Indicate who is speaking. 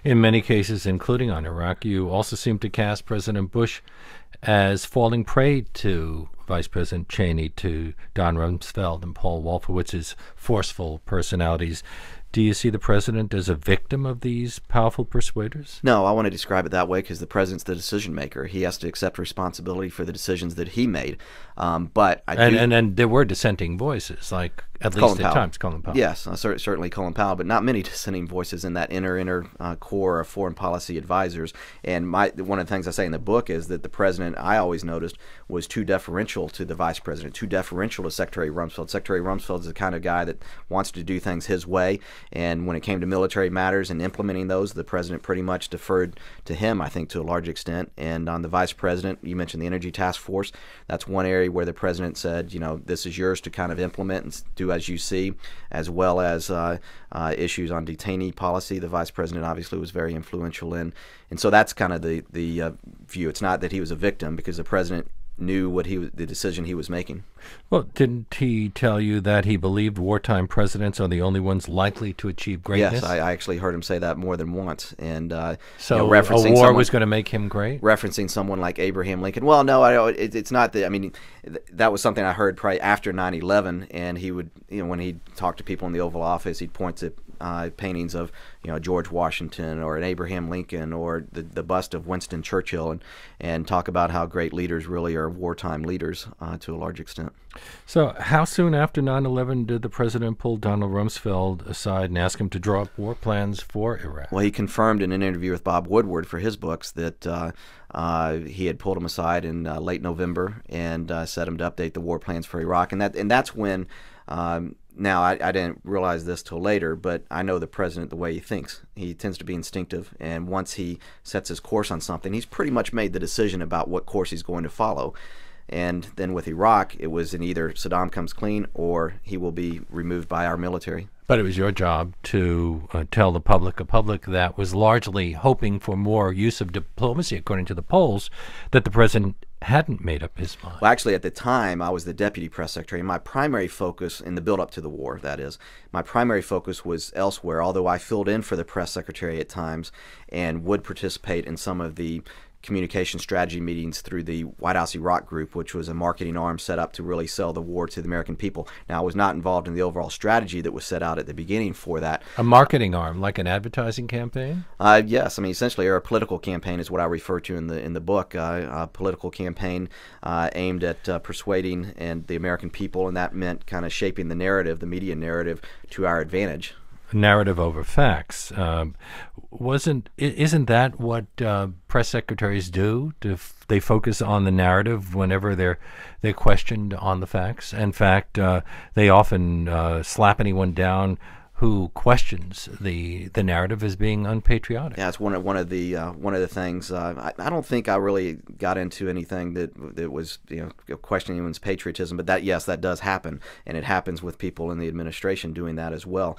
Speaker 1: In many cases, including on Iraq, you also seem to cast President Bush as falling prey to Vice President Cheney, to Don Rumsfeld and Paul Wolfowitz's forceful personalities. Do you see the president as a victim of these powerful persuaders?
Speaker 2: No, I want to describe it that way because the president's the decision maker. He has to accept responsibility for the decisions that he made. But
Speaker 1: and there were dissenting voices, like at least at times Colin Powell.
Speaker 2: Yes, certainly Colin Powell, but not many dissenting voices in that inner core of foreign policy advisors. And one of the things I say in the book is that the president, I always noticed, was too deferential to the vice president, too deferential to Secretary Rumsfeld. Secretary Rumsfeld is the kind of guy that wants to do things his way. And when it came to military matters and implementing those, the president pretty much deferred to him, I think, to a large extent. And on the vice president, you mentioned the Energy Task Force. That's one area where the president said, you know, this is yours to kind of implement and do as you see, as well as issues on detainee policy. The vice president obviously was very influential in. And so that's kind of the view. It's not that he was a victim because the president knew what the decision he was making.
Speaker 1: Well, didn't he tell you that he believed wartime presidents are the only ones likely to achieve greatness?
Speaker 2: Yes, I actually heard him say that more than once. And
Speaker 1: so a war was going to make him great?
Speaker 2: Referencing someone like Abraham Lincoln. Well, no, it's not that. I mean, that was something I heard probably after 9/11, and he would, when he talked to people in the Oval Office, he'd point to paintings of George Washington or an Abraham Lincoln or the bust of Winston Churchill, and talk about how great leaders really are wartime leaders to a large extent.
Speaker 1: So how soon after 9/11 did the president pull Donald Rumsfeld aside and ask him to draw up war plans for Iraq?
Speaker 2: Well, he confirmed in an interview with Bob Woodward for his books that he had pulled him aside in late November and set him to update the war plans for Iraq, and that's when. Now, I didn't realize this till later, but I know the president the way he thinks. He tends to be instinctive, and once he sets his course on something, he's pretty much made the decision about what course he's going to follow. And then with Iraq, it was in either Saddam comes clean or he will be removed by our military.
Speaker 1: But it was your job to tell the public, a public that was largely hoping for more use of diplomacy, according to the polls, that the president hadn't made up his mind.
Speaker 2: Well, actually, at the time, I was the deputy press secretary. My primary focus in the build-up to the war, that is, my primary focus was elsewhere, although I filled in for the press secretary at times and would participate in some of the communication strategy meetings through the White House Iraq Group, which was a marketing arm set up to really sell the war to the American people. Now, I was not involved in the overall strategy that was set out at the beginning for that.
Speaker 1: A marketing arm, like an advertising campaign?
Speaker 2: Yes. I mean, essentially, a political campaign is what I refer to in the book. A political campaign aimed at persuading the American people, and that meant kind of shaping the narrative, the media narrative, to our advantage.
Speaker 1: Narrative over facts. Isn't that what press secretaries do? They focus on the narrative whenever they're questioned on the facts. In fact, they often slap anyone down who questions the narrative as being unpatriotic.
Speaker 2: Yeah, it's one of the things. I don't think I really got into anything that was questioning anyone's patriotism, but that does happen, and it happens with people in the administration doing that as well.